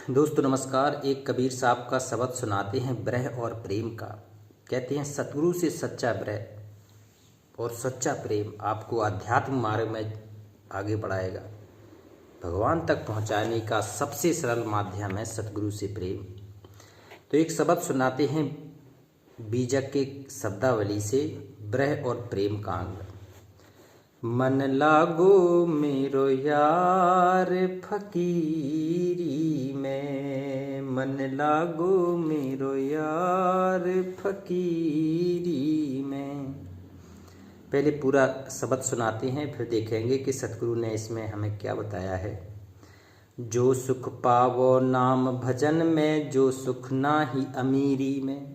दोस्तों नमस्कार। एक कबीर साहब का शब्द सुनाते हैं विरह और प्रेम का। कहते हैं सतगुरु से सच्चा विरह और सच्चा प्रेम आपको आध्यात्म मार्ग में आगे बढ़ाएगा। भगवान तक पहुंचाने का सबसे सरल माध्यम है सतगुरु से प्रेम। तो एक शब्द सुनाते हैं बीजक के शब्दावली से विरह और प्रेम का अंग। मन लागो मेरो यार फकीरी में, मन लागो मेरो यार फकीरी में। पहले पूरा शब्द सुनाते हैं, फिर देखेंगे कि सतगुरु ने इसमें हमें क्या बताया है। जो सुख पावो नाम भजन में, जो सुख नाही अमीरी में।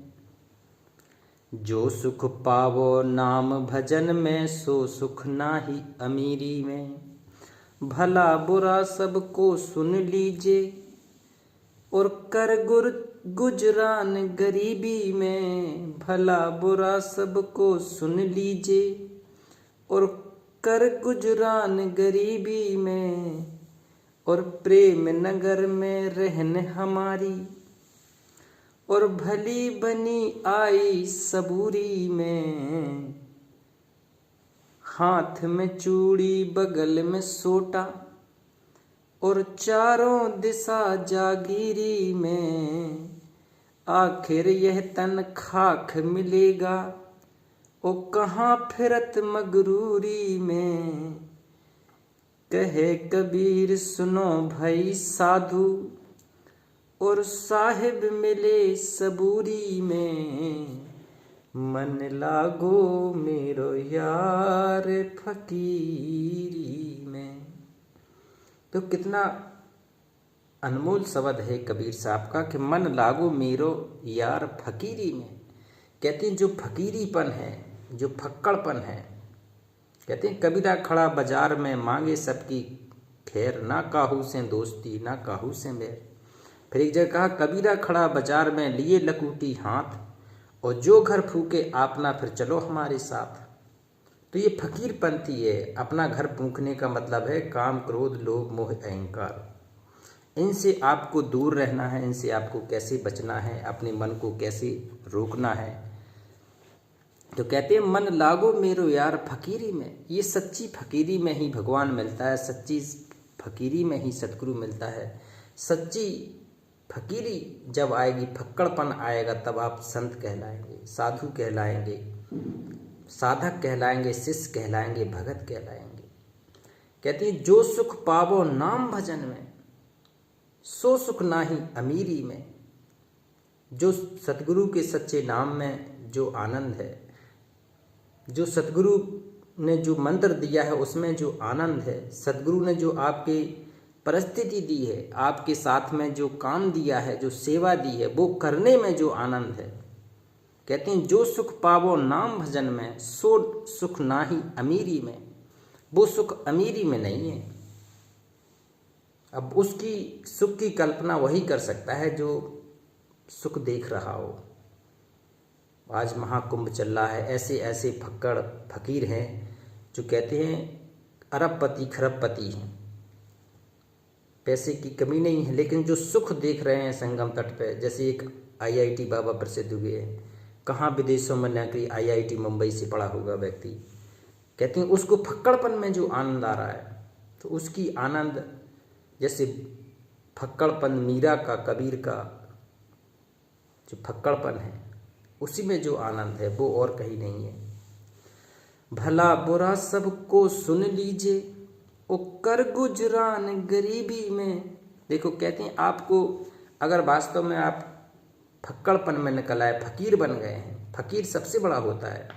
जो सुख पावो नाम भजन में, सो सुख नाही अमीरी में। भला बुरा सबको सुन लीजे, और कर गुजरान गरीबी में। भला बुरा सबको सुन लीजे, और कर गुजरान गरीबी में। और प्रेम नगर में रहन हमारी, और भली बनी आई सबूरी में। हाथ में चूड़ी बगल में सोटा, और चारों दिशा जागीरी में। आखिर यह तन खाक मिलेगा, ओ कहाँ फिरत मगरूरी में। कहे कबीर सुनो भाई साधु, और साहिब मिले सबूरी में। मन लागो मेरो यार फकीरी में। तो कितना अनमोल शब्द है कबीर साहब का कि मन लागो मेरो यार फकीरी में। कहते हैं जो फकीरीपन है, जो फक्कड़पन है। कहते हैं कबीरा खड़ा बाजार में, मांगे सबकी खैर। ना काहू से दोस्ती, ना काहू से बैर। फिर एक जगह कहा कबीरा खड़ा बाजार में, लिए लकूटी हाथ। और जो घर फूके आपना, फिर चलो हमारे साथ। तो ये फकीरपंथी है। अपना घर फूकने का मतलब है काम, क्रोध, लोभ, मोह, अहंकार। इनसे आपको दूर रहना है। इनसे आपको कैसे बचना है, अपने मन को कैसे रोकना है। तो कहते हैं मन लागो मेरो यार फकीरी में। ये सच्ची फकीरी में ही भगवान मिलता है, सच्ची फकीरी में ही सतगुरु मिलता है। सच्ची फकीरी जब आएगी, फक्कड़पन आएगा, तब आप संत कहलाएंगे, साधु कहलाएंगे, साधक कहलाएंगे, शिष्य कहलाएंगे, भगत कहलाएंगे। कहती है जो सुख पावो नाम भजन में, सो सुख नाही अमीरी में। जो सतगुरु के सच्चे नाम में जो आनंद है, जो सतगुरु ने जो मंत्र दिया है उसमें जो आनंद है, सतगुरु ने जो आपके परिस्थिति दी है, आपके साथ में जो काम दिया है, जो सेवा दी है, वो करने में जो आनंद है। कहते हैं जो सुख पावो नाम भजन में, सो सुख नाही अमीरी में। वो सुख अमीरी में नहीं है। अब उसकी सुख की कल्पना वही कर सकता है जो सुख देख रहा हो। आज महाकुंभ चल रहा है, ऐसे ऐसे फक्कड़ फकीर हैं जो कहते हैं अरबपति खरबपति हैं, पैसे की कमी नहीं है, लेकिन जो सुख देख रहे हैं संगम तट पे। जैसे एक आईआईटी बाबा प्रसिद्ध हुए हैं, कहाँ विदेशों में नौकरी, आईआईटी मुंबई से पढ़ा होगा व्यक्ति। कहते हैं उसको फक्कड़पन में जो आनंद आ रहा है, तो उसकी आनंद जैसे फक्कड़पन मीरा का, कबीर का जो फक्कड़पन है, उसी में जो आनंद है वो और कहीं नहीं है। भला बुरा सबको सुन लीजिए, ओ कर गुजरान गरीबी में। देखो कहते हैं आपको अगर वास्तव में आप फक्कड़पन में निकल आए, फकीर बन गए हैं। फकीर सबसे बड़ा होता है।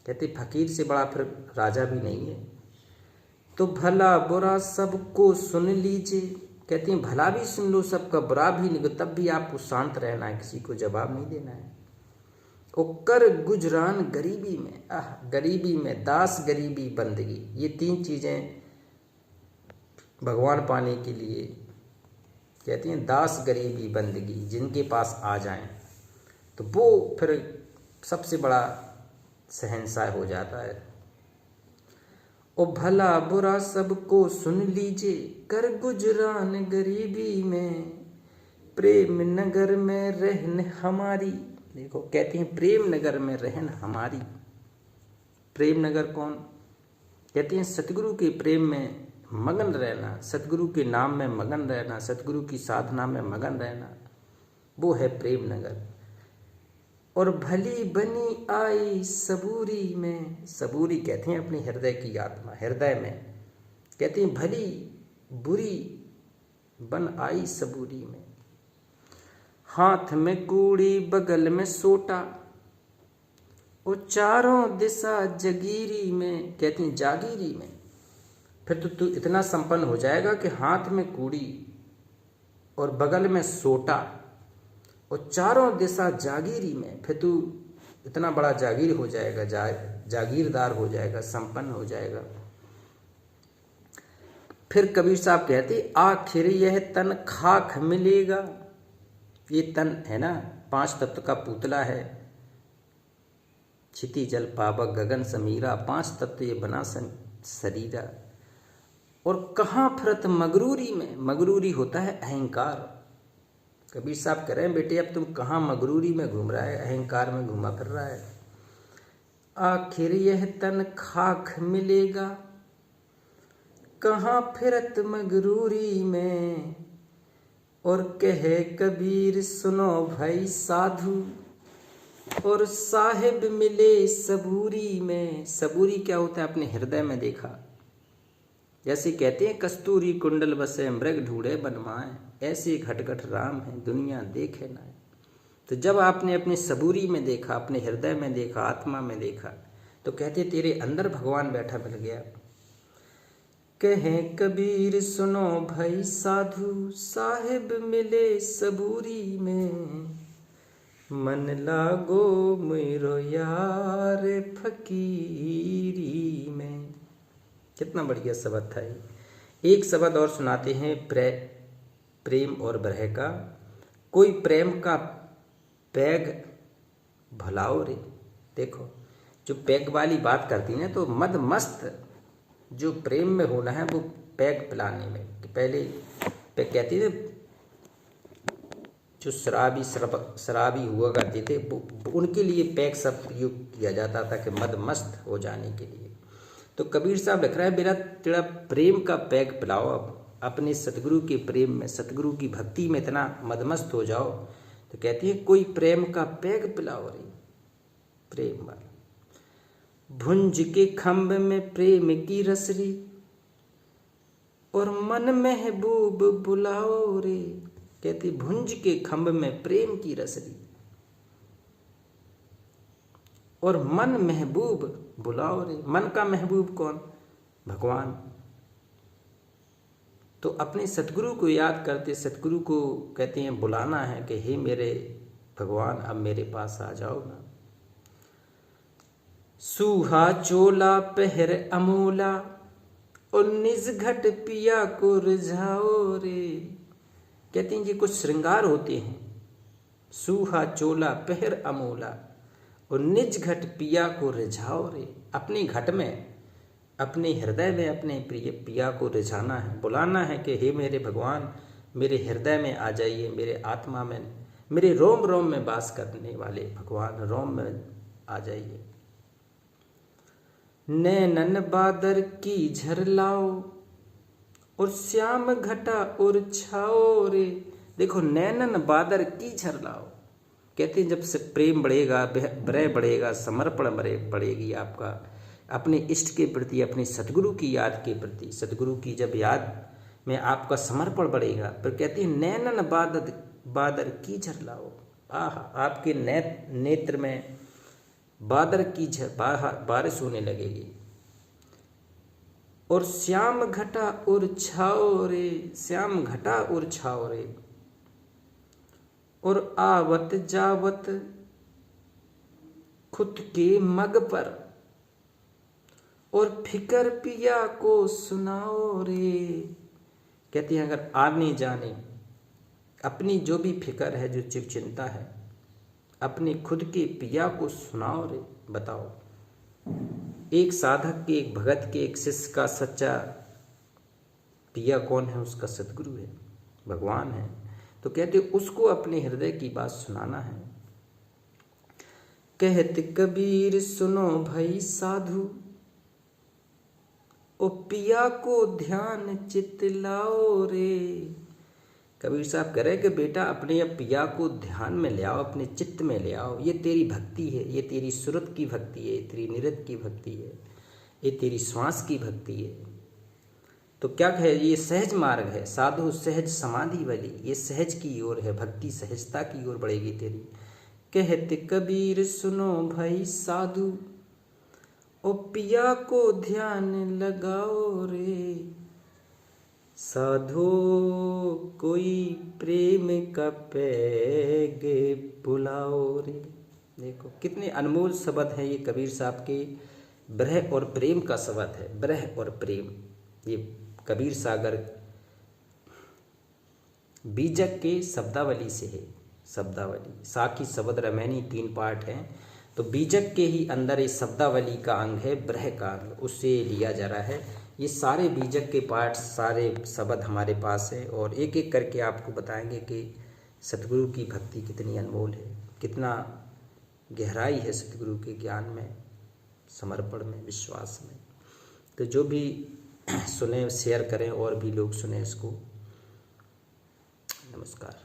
कहते फकीर से बड़ा फिर राजा भी नहीं है। तो भला बुरा सबको सुन लीजिए। कहते हैं भला भी सुन लो सबका, बुरा भी नहीं, तब भी आपको शांत रहना है, किसी को जवाब नहीं देना है। ओ कर गुजरान गरीबी में, गरीबी में, दास गरीबी बंदगी। ये तीन चीज़ें भगवान पाने के लिए कहते हैं दास गरीबी बंदगी। जिनके पास आ जाएं तो वो फिर सबसे बड़ा शहंशाह हो जाता है। ओ भला बुरा सबको सुन लीजिए, कर गुजरान गरीबी में। प्रेम नगर में रहन हमारी, देखो कहती हैं प्रेम नगर में रहन हमारी। प्रेम नगर कौन? कहती हैं सतगुरु के प्रेम में मगन रहना, सतगुरु के नाम में मगन रहना, सतगुरु की साधना में मगन रहना, वो है प्रेम नगर। और भली बनी आई सबूरी में, सबूरी कहते हैं अपनी हृदय की आत्मा, हृदय में कहती हैं भली बुरी बन आई सबूरी में। हाथ में कूड़ी बगल में सोटा और चारों दिशा जगीरी में, कहती हैं जागीरी में। फिर तो तू इतना संपन्न हो जाएगा कि हाथ में कूड़ी और बगल में सोटा और चारों दिशा जागीरी में, फिर तू इतना बड़ा जागीर हो जाएगा, जागीरदार हो जाएगा, संपन्न हो जाएगा। फिर कबीर साहब कहते आखिर यह तन खाक मिलेगा। ये तन है ना 5 तत्व का पुतला है, क्षिति जल पावक गगन समीरा, 5 तत्व ये बना शरीरा। और कहाँ फिरत मगरूरी में, मगरूरी होता है अहंकार। कबीर साहब कह रहे हैं बेटे अब तुम कहाँ मगरूरी में घूम रहा है, अहंकार में घूमा फिर रहा है। आखिर यह तन खाक मिलेगा, कहाँ फिरत मगरूरी में। और कहे कबीर सुनो भाई साधु, और साहिब मिले सबूरी में। सबूरी क्या होता है? अपने हृदय में देखा। जैसे कहते हैं कस्तूरी कुंडल बसे मृग ढूंढे बनवाए, ऐसे घटघट राम है दुनिया देखे ना। तो जब आपने अपने सबूरी में देखा, अपने हृदय में देखा, आत्मा में देखा, तो कहते तेरे अंदर भगवान बैठा मिल गया। कहे कबीर सुनो भाई साधु, साहिब मिले सबूरी में। मन लागो मेरो यार फकीरी में। कितना बढ़िया शब्द था ये। एक शब्द और सुनाते हैं प्रेम और बरह का। कोई प्रेम का पैग भलाओ रे। देखो जो पैग वाली बात करती है तो मद मस्त जो प्रेम में होना है वो पैग पिलाने में। कि पहले पैग कहती है जो शराबी हुआ करते थे उनके लिए पैग सब प्रयोग किया जाता था कि मद मस्त हो जाने के लिए। तो कबीर साहब लिख रहा है मेरा तेरा प्रेम का पैग पिलाओ। अब अपने सतगुरु के प्रेम में, सतगुरु की भक्ति में इतना मदमस्त हो जाओ। तो कहती है कोई प्रेम का पैग पिलाओ रे, प्रेम वाला। भुंज के खम्भ में प्रेम की रसरी, और मन महबूब बुलाओ रे। कहती भुंज के खम्भ में प्रेम की रसरी, और मन महबूब बुलाओ रे। मन का महबूब कौन? भगवान। तो अपने सतगुरु को याद करते, सतगुरु को कहते हैं बुलाना है कि हे मेरे भगवान अब मेरे पास आ जाओ ना। सूहा चोला पहर अमोला, और निज घट पिया को रिझाओ रे। कहते हैं कि कुछ श्रृंगार होते हैं। सूहा चोला पहर अमोला, और निज घट पिया को रिझाओ रे। अपने घट में, अपने हृदय में अपने प्रिय पिया को रिझाना है, बुलाना है कि हे मेरे भगवान मेरे हृदय में आ जाइए, मेरे आत्मा में, मेरे रोम रोम में वास करने वाले भगवान रोम में आ जाइए। नैनन बादर की झरलाओ, और श्याम घटा और छाओ रे। देखो नैनन बादर की झरलाओ। कहते हैं जब से प्रेम बढ़ेगा, विरह बढ़ेगा, समर्पण बढ़ेगी आपका अपने इष्ट के प्रति, अपने सतगुरु की याद के प्रति, सतगुरु की जब याद में आपका समर्पण बढ़ेगा। फिर कहते हैं नैनन बादर की झरलाओ। आह आपके नेत्र में बादर की बारिश होने लगेगी। और श्याम घटा और छाओ रे, श्याम घटा और छाओ रे। और आवत जावत खुद के मग पर, और फिकर पिया को सुनाओ रे। कहती हैं अगर आने जाने अपनी जो भी फिकर है, जो चिंता है, अपने खुद के पिया को सुनाओ रे। बताओ एक साधक के, एक भगत के, एक शिष्य का सच्चा पिया कौन है? उसका सतगुरु है, भगवान है। तो कहते उसको अपने हृदय की बात सुनाना है। कहत कबीर सुनो भाई साधु, ओ पिया को ध्यान चित लाओ रे। कबीर साहब कह रहे कि बेटा अपने अब पिया को ध्यान में ले आओ, अपने चित्त में ले आओ। ये तेरी भक्ति है, ये तेरी सुरत की भक्ति है, तेरी निरत की भक्ति है, ये तेरी श्वास की भक्ति है। तो क्या कहे, ये सहज मार्ग है, साधु सहज समाधि वाली, ये सहज की ओर है, भक्ति सहजता की ओर बढ़ेगी तेरी। कहते कबीर सुनो भाई साधु, ओ पिया को ध्यान लगाओ रे। साधो कोई प्रेम का पैगे बुलाओ रे। देखो कितने अनमोल शब्द हैं ये कबीर साहब के, ब्रह और प्रेम का शब्द है, ब्रह और प्रेम। ये कबीर सागर बीजक के शब्दावली से है। शब्दावली साखी शब्द रमैनी 3 पार्ट हैं, तो बीजक के ही अंदर इस शब्दावली का अंग है ब्रह का अंग, उससे लिया जा रहा है। ये सारे बीजक के पार्ट, सारे शब्द हमारे पास है और एक एक करके आपको बताएंगे कि सतगुरु की भक्ति कितनी अनमोल है, कितना गहराई है सतगुरु के ज्ञान में, समर्पण में, विश्वास में। तो जो भी सुने शेयर करें और भी लोग सुने इसको। नमस्कार।